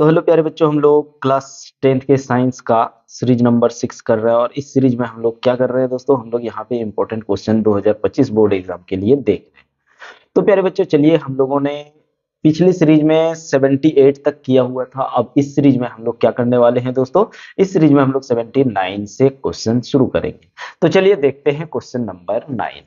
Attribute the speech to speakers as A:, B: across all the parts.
A: तो हेलो प्यारे बच्चों, हम लोग क्लास 10th के साइंस का सीरीज नंबर 6 कर रहे हैं। और इस सीरीज में हम लोग क्या कर रहे हैं दोस्तों, हम लोग यहाँ पे इंपॉर्टेंट क्वेश्चन 2025 बोर्ड एग्जाम के लिए देख रहे हैं। तो प्यारे बच्चों चलिए, हम लोगों ने पिछली सीरीज में 78 तक किया हुआ था। अब इस सीरीज में हम लोग क्या करने वाले हैं दोस्तों, इस सीरीज में हम लोग 79 से क्वेश्चन शुरू करेंगे। तो चलिए देखते हैं क्वेश्चन नंबर 9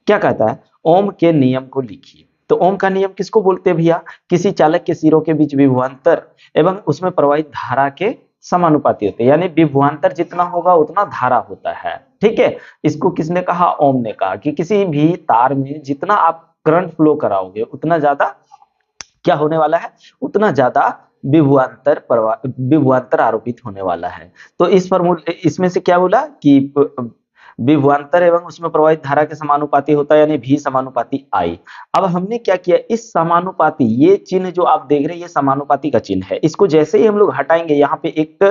A: क्या कहता है। ओम के नियम को लिखिए। तो ओम का नियम किसको बोलते हैं भैया, किसी चालक के सिरों के बीच विभवांतर एवं उसमें प्रवाहित धारा के समानुपाती होते हैं, यानी विभवांतर जितना होगा उतना धारा होता है। ठीक है, इसको किसने कहा, ओम ने कहा कि किसी भी तार में जितना आप करंट फ्लो कराओगे उतना ज्यादा क्या होने वाला है, उतना ज्यादा विभवांतर आरोपित होने वाला है। तो इस फॉर्मूले इसमें से क्या बोला कि विभवांतर एवं उसमें प्रवाहित धारा के समानुपाती होता है, यानी भी समानुपाती आई। अब हमने क्या किया, इस समानुपाती, ये चिन्ह जो आप देख रहे हैं ये समानुपाती का चिन्ह है, इसको जैसे ही हम लोग हटाएंगे यहाँ पे एक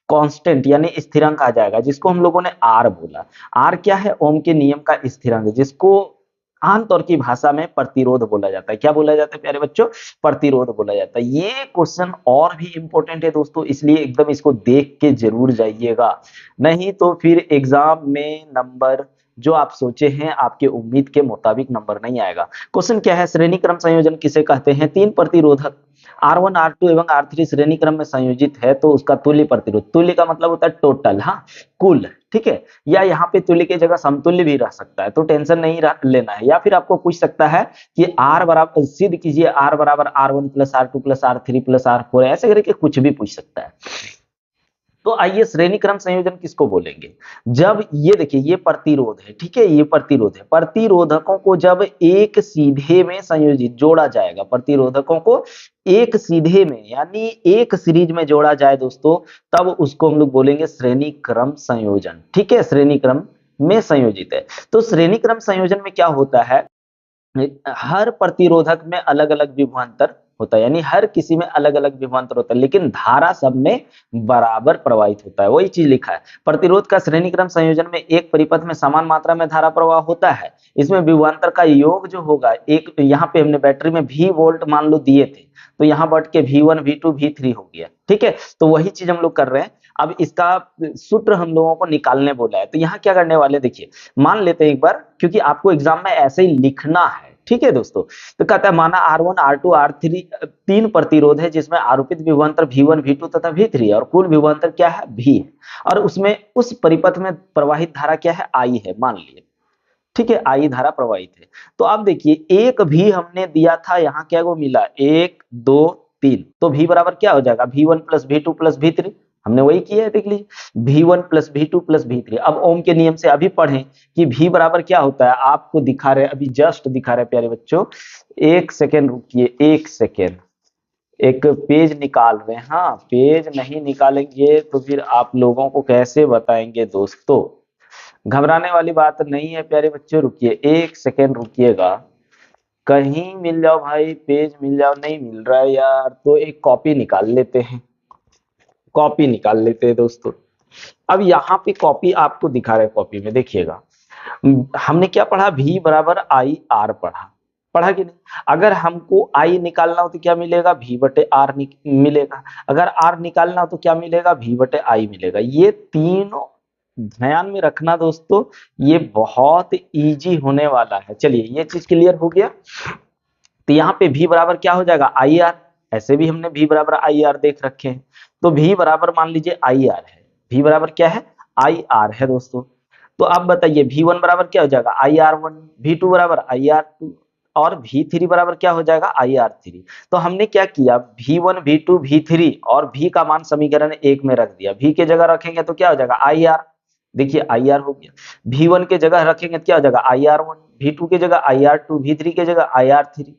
A: कांस्टेंट यानी स्थिरांक आ जाएगा, जिसको हम लोगों ने आर बोला। आर क्या है, ओम के नियम का स्थिरांक, जिसको आमतौर की भाषा में प्रतिरोध बोला जाता है। क्या बोला जाता है प्यारे बच्चों, प्रतिरोध बोला जाता है। ये क्वेश्चन और भी इंपॉर्टेंट है दोस्तों, इसलिए एकदम इसको देख के जरूर जाइएगा, नहीं तो फिर एग्जाम में नंबर जो आप सोचे हैं आपके उम्मीद के मुताबिक नंबर नहीं आएगा। क्वेश्चन क्या है, श्रेणी क्रम संयोजन किसे कहते हैं। तीन प्रतिरोधक R1 R2 एवं R3 श्रेणी क्रम में संयोजित है तो उसका तुल्य प्रतिरोध, तुल्य का मतलब होता है टोटल, हाँ कुल, ठीक है। या यहाँ पे तुल्य की जगह समतुल्य भी रह सकता है, तो टेंशन नहीं लेना है। या फिर आपको पूछ सकता है कि R बराबर, सिद्ध कीजिए R बराबर R1 plus R2 plus R3 plus R4, ऐसे करके कुछ भी पूछ सकता है। तो आइए, श्रेणी क्रम संयोजन किसको बोलेंगे, जब ये देखिए ये प्रतिरोध है, ठीक है, ये प्रतिरोध है। प्रतिरोधकों को जब एक सीधे में संयोजित जोड़ा जाएगा, प्रतिरोधकों को एक सीधे में यानी एक सीरीज में जोड़ा जाए दोस्तों, तब उसको हम लोग बोलेंगे श्रेणी क्रम संयोजन। ठीक है, श्रेणी क्रम में संयोजित है। तो श्रेणी क्रम संयोजन में क्या होता है, हर प्रतिरोधक में अलग अलग विभवांतर होता है, यानी हर किसी में अलग अलग विभवांतर होता है, लेकिन धारा सब में बराबर प्रवाहित होता है। वही चीज लिखा है, प्रतिरोध का श्रेणीक्रम संयोजन में एक परिपथ में समान मात्रा में धारा प्रवाह होता है। इसमें विभवांतर का योग जो होगा, एक यहाँ पे हमने बैटरी में V वोल्ट मान लो दिए थे, तो यहाँ बढ़ के V1 V2 V3 हो गया। ठीक है, तो वही चीज हम लोग कर रहे हैं। अब इसका सूत्र हम लोगों को निकालने बोला है, तो यहाँ क्या करने वाले देखिए, मान लेते हैं एक बार, क्योंकि आपको एग्जाम में ऐसे ही लिखना है। ठीक है दोस्तों, तो कहता है माना R1 R2 R3 तीन प्रतिरोध है जिसमें आरोपित विभवांतर V1 V2 तथा V3 है, और कुल विभवांतर क्या है, V है, और उसमें उस परिपथ में प्रवाहित धारा क्या है, I है, मान लिए। ठीक है, I धारा प्रवाहित है। तो अब देखिए, एक भी हमने दिया था, यहाँ क्या वो मिला, 1 2 3, तो V बराबर क्या हो जाएगा, V1 plus V2 plus V3, हमने वही किया है, देख लीजिए V1 plus V2 plus V3। अब ओम के नियम से अभी पढ़ें कि V बराबर क्या होता है, आपको दिखा रहे, अभी जस्ट दिखा रहे प्यारे बच्चों, एक सेकेंड रुकिए, एक सेकेंड, एक पेज निकाल रहे हैं। हाँ, पेज नहीं निकालेंगे तो फिर आप लोगों को कैसे बताएंगे दोस्तों, घबराने वाली बात नहीं है प्यारे बच्चों, रुकिए एक सेकेंड रुकिएगा, कहीं मिल जाओ भाई, पेज मिल जाओ, नहीं मिल रहा है यार, तो एक कॉपी निकाल लेते हैं, कॉपी निकाल लेते हैं दोस्तों। अब यहाँ पे कॉपी आपको दिखा रहे हैं, कॉपी में देखिएगा, हमने क्या पढ़ा, V बराबर I R पढ़ा, पढ़ा कि नहीं। अगर हमको I निकालना हो तो क्या मिलेगा, V बटे R मिलेगा। अगर R निकालना हो तो क्या मिलेगा, V बटे I मिलेगा। ये तीनों ध्यान में रखना दोस्तों, ये बहुत इजी होने वाला है। चलिए ये चीज क्लियर हो गया। तो यहाँ पे V बराबर क्या हो जाएगा, IR, ऐसे भी हमने V बराबर IR देख रखे हैं, तो V बराबर मान लीजिए IR है, V बराबर क्या है, IR है दोस्तों। तो आप बताइए V1 बराबर क्या हो जाएगा, IR1, V2 बराबर IR2, और V3 बराबर क्या हो जाएगा, IR3। तो हमने क्या किया, V1 V2 V3 और V का मान समीकरण 1 में रख दिया, V के जगह रखेंगे तो क्या हो जाएगा, IR, देखिए IR हो गया। V1 के जगह रखेंगे तो क्या हो जाएगा, IR1, V2 के जगह IR2, V3 के जगह IR3।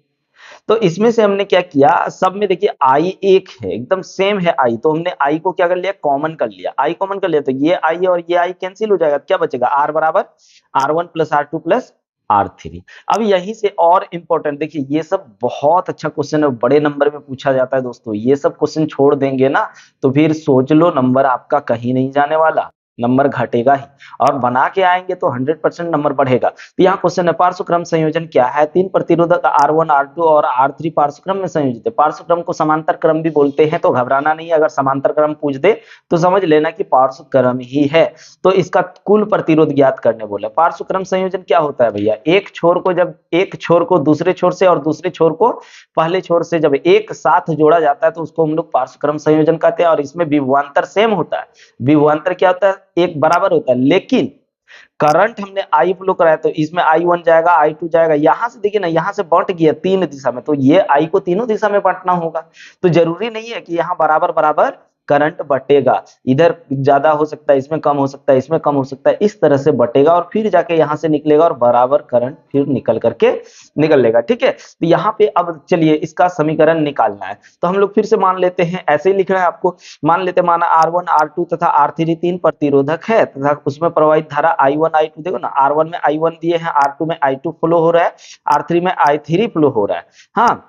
A: तो इसमें से हमने क्या किया, सब में देखिए I एक है, एकदम सेम है I, तो हमने I को क्या कर लिया, कॉमन कर लिया, I कॉमन कर लिया, तो ये I और ये I कैंसिल हो जाएगा, क्या बचेगा, R बराबर R1 plus R2 plus R3। अब यहीं से और इंपॉर्टेंट देखिए, ये सब बहुत अच्छा क्वेश्चन है, बड़े नंबर में पूछा जाता है दोस्तों। ये सब क्वेश्चन छोड़ देंगे ना तो फिर सोच लो नंबर आपका कहीं नहीं जाने वाला। नंबर घटेगा ही, और बना के आएंगे तो 100% नंबर बढ़ेगा। तो यहाँ क्वेश्चन है पार्श्वक्रम संयोजन क्या है? तीन प्रतिरोधक R1 R2 और R3 पार्श्वक्रम में संयोजित है। पार्श्वक्रम को समांतर क्रम भी बोलते हैं, तो घबराना नहीं है, अगर समांतर क्रम पूछ दे तो समझ लेना कि पार्श्वक्रम ही है। तो इसका कुल प्रतिरोध ज्ञात करने बोला। पार्श्वक्रम संयोजन क्या होता है भैया? एक छोर को जब एक छोर को दूसरे छोर से और दूसरे छोर को पहले छोर से जब एक साथ जोड़ा जाता है तो उसको हम लोग पार्श्वक्रम संयोजन कहते हैं। और इसमें विभवांतर सेम होता है। विभवांतर क्या होता है? एक बराबर होता है, लेकिन करंट हमने आई फ्लो कराया तो इसमें I1 जाएगा, I2 जाएगा। यहां से देखिए ना, यहां से बंट गया तीन दिशा में, तो ये I को तीनों दिशा में बांटना होगा। तो जरूरी नहीं है कि यहाँ बराबर बराबर करंट बटेगा, इधर ज्यादा हो सकता है, इसमें कम हो सकता है, इसमें कम हो सकता है, इस तरह से बटेगा और फिर जाके यहां से निकलेगा और बराबर करंट फिर निकल करके निकल लेगा। ठीक है, तो यहाँ पे अब चलिए इसका समीकरण निकालना है। तो हम लोग फिर से मान लेते हैं, ऐसे ही लिखना है आपको। मान लेते माना R1 R2 तथा R3 तीन प्रतिरोधक है तथा उसमें प्रवाहित धारा I1 I2, देखो ना, R1 में I1 दिए हैं, R2 में I2 फ्लो हो रहा है, R3 में I3 फ्लो हो रहा है। हाँ,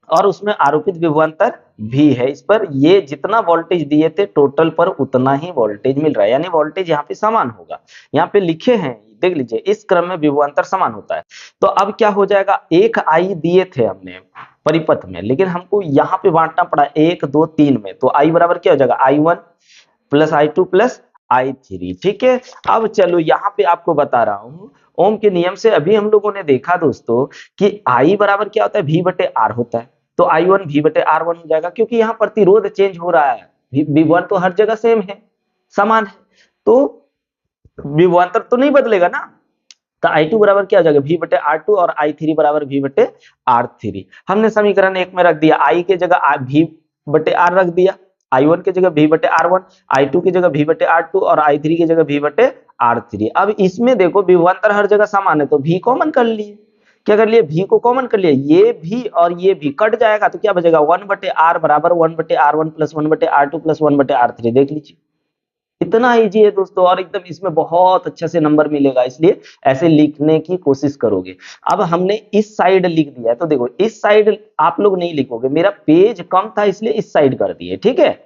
A: और उसमें आरोपित विभवांतर भी है। इस पर ये जितना वोल्टेज दिए थे टोटल पर उतना ही वोल्टेज मिल रहा है, यानी वोल्टेज यहाँ पे समान होगा। यहाँ पे लिखे हैं, देख लीजिए, इस क्रम में विभवांतर समान होता है। तो अब क्या हो जाएगा? एक आई दिए थे हमने परिपथ में, लेकिन हमको यहाँ पे बांटना पड़ा 1 2 3 में, तो आई बराबर क्या हो जाएगा? I1 plus I2 plus I3। ठीक है, अब चलो यहाँ पे आपको बता रहा हूँ, ओम के नियम से अभी हम लोगों ने देखा दोस्तों कि I बराबर क्या होता है? V बटे R होता है। तो I1 V बटे R1 हो जाएगा, क्योंकि यहाँ प्रतिरोध चेंज हो रहा है, विभवांतर तो हर जगह सेम है, समान है, तो विभवांतर तो नहीं बदलेगा ना। तो I2 बराबर क्या हो जाएगा? V बटे R2 और I3 बराबर V बटे R3। हमने समीकरण 1 में रख दिया, I के जगह V बटे R रख दिया, I1 की जगह V बटे R1, I2 की जगह V बटे R2 और I3 की जगह V बटे R3। अब इसमें देखो विभवांतर हर जगह समान है, तो V कॉमन कर लिए। क्या कर लिए? V को कॉमन कर लिया, ये भी और ये भी कट जाएगा, तो क्या बचेगा? 1 बटे R बराबर 1 बटे R1 प्लस 1 बटे R2 प्लस 1 बटे R3। देख लीजिए, इतना इजी है दोस्तों, और एकदम इसमें बहुत अच्छे से नंबर मिलेगा, इसलिए ऐसे लिखने की कोशिश करोगे। अब हमने इस साइड लिख दिया है, तो देखो इस साइड आप लोग नहीं लिखोगे, मेरा पेज कम था इसलिए इस साइड कर दिए। ठीक है,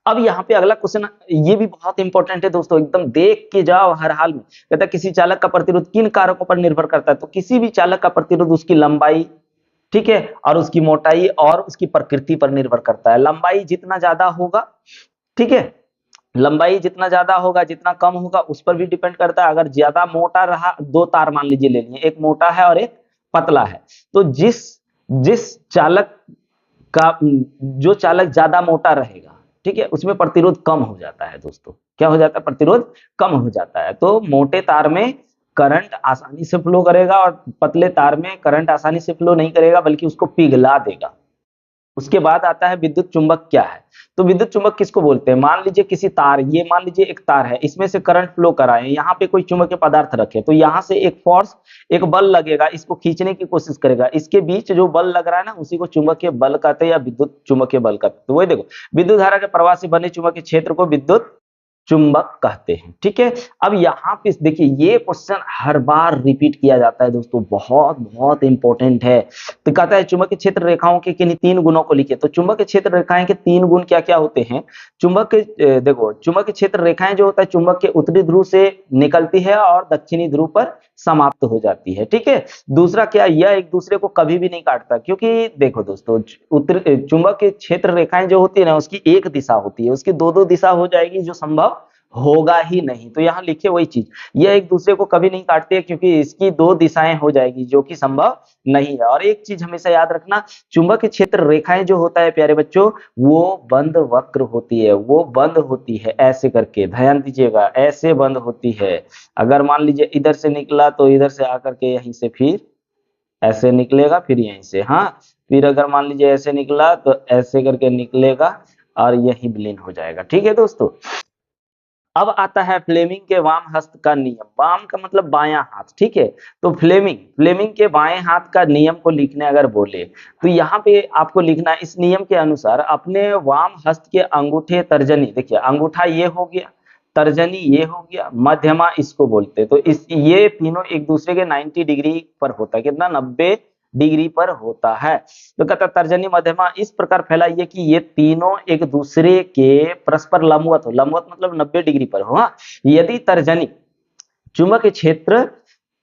A: अब यहाँ पे अगला क्वेश्चन, ये भी बहुत इंपॉर्टेंट है दोस्तों, एकदम देख के जाओ हर हाल में। कहता है किसी चालक का प्रतिरोध किन कारकों पर निर्भर करता है? तो किसी भी चालक का प्रतिरोध उसकी लंबाई, ठीक है, और उसकी मोटाई और उसकी प्रकृति पर निर्भर करता है। लंबाई जितना ज्यादा होगा, ठीक है, लंबाई जितना ज्यादा होगा, जितना कम होगा उस पर भी डिपेंड करता है। अगर ज्यादा मोटा रहा, दो तार मान लीजिए ले लिए, एक मोटा है और एक पतला है, तो जिस जिस चालक का, जो चालक ज्यादा मोटा रहेगा, ठीक है, उसमें प्रतिरोध कम हो जाता है दोस्तों। क्या हो जाता है? प्रतिरोध कम हो जाता है। तो मोटे तार में करंट आसानी से फ्लो करेगा और पतले तार में करंट आसानी से फ्लो नहीं करेगा, बल्कि उसको पिघला देगा। उसके बाद आता है विद्युत चुंबक क्या है? तो विद्युत चुंबक किसको बोलते हैं? मान लीजिए किसी तार, ये मान लीजिए एक तार है, इसमें से करंट फ्लो कराएं, यहाँ पे कोई चुंबकीय पदार्थ रखे, तो यहाँ से एक फोर्स, एक बल लगेगा, इसको खींचने की कोशिश करेगा। इसके बीच जो बल लग रहा है ना, उसी को चुंबकीय बल कहते हैं या विद्युत चुंबकीय बल कहते हैं। तो वही देखो, विद्युत धारा के प्रवाह से बने चुंबकीय क्षेत्र को विद्युत चुंबक कहते हैं। ठीक है, अब यहाँ पे देखिए, ये क्वेश्चन हर बार रिपीट किया जाता है दोस्तों, बहुत बहुत इंपॉर्टेंट है। तो कहता है चुंबकीय क्षेत्र रेखाओं के किन्हीं तीन गुणों को लिखिए। तो चुंबकीय क्षेत्र रेखाएं के तीन गुण क्या क्या होते हैं? चुंबक के देखो, चुंबकीय क्षेत्र रेखाएं जो होता है चुंबक के उत्तरी ध्रुव से निकलती है और दक्षिणी ध्रुव पर समाप्त हो जाती है। ठीक है, दूसरा क्या, यह एक दूसरे को कभी भी नहीं काटता, क्योंकि देखो दोस्तों, उत्तर चुंबक के क्षेत्र रेखाएं जो होती है ना, उसकी एक दिशा होती है, उसकी दो दो दिशा हो जाएगी, जो संभव होगा ही नहीं। तो यहाँ लिखिए वही चीज, यह एक दूसरे को कभी नहीं काटते, क्योंकि इसकी दो दिशाएं हो जाएगी, जो कि संभव नहीं है। और एक चीज हमेशा याद रखना, चुंबक के क्षेत्र रेखाएं जो होता है प्यारे बच्चों, वो बंद वक्र होती है, वो बंद होती है ऐसे करके, ध्यान दीजिएगा, ऐसे बंद होती है। अगर मान लीजिए इधर से निकला तो इधर से आकर के यहीं से फिर ऐसे निकलेगा, फिर यहीं से, हाँ, फिर अगर मान लीजिए ऐसे निकला तो ऐसे करके निकलेगा और यही विलीन हो जाएगा। ठीक है दोस्तों, अब आता है फ्लेमिंग के वाम हस्त का नियम। वाम का मतलब बायां हाथ, ठीक है। तो फ्लेमिंग के बाएं हाथ का नियम को लिखने अगर बोले, तो यहाँ पे आपको लिखना है, इस नियम के अनुसार अपने वाम हस्त के अंगूठे तर्जनी, देखिए अंगूठा ये हो गया, तर्जनी ये हो गया, मध्यमा इसको बोलते हैं। तो इस ये तीनों एक दूसरे के 90 डिग्री पर होता है, कितना, 90 डिग्री पर होता है। तो कहता तर्जनी मध्यमा इस प्रकार फैलाइए कि ये तीनों एक दूसरे के परस्पर लंबवत हो, लंबवत मतलब 90 डिग्री पर हो। हाँ, यदि तर्जनी चुंबकीय क्षेत्र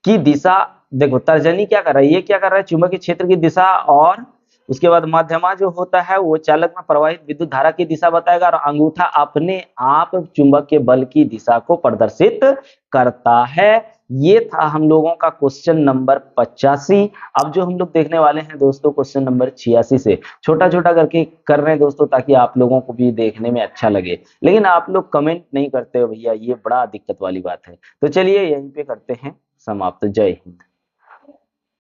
A: की दिशा, देखो तर्जनी क्या कर रहा है, ये क्या कर रहा है, चुंबकीय क्षेत्र की दिशा, और उसके बाद मध्यमा जो होता है वो चालक में प्रवाहित विद्युत धारा की दिशा बताएगा, और अंगूठा अपने आप चुंबक के बल की दिशा को प्रदर्शित करता है। ये था हम लोगों का क्वेश्चन नंबर 85। अब जो हम लोग देखने वाले हैं दोस्तों क्वेश्चन नंबर 86 से, छोटा छोटा करके कर रहे हैं दोस्तों ताकि आप लोगों को भी देखने में अच्छा लगे, लेकिन आप लोग कमेंट नहीं करते हो भैया, ये बड़ा दिक्कत वाली बात है। तो चलिए यहीं पे करते हैं समाप्त। जय हिंद।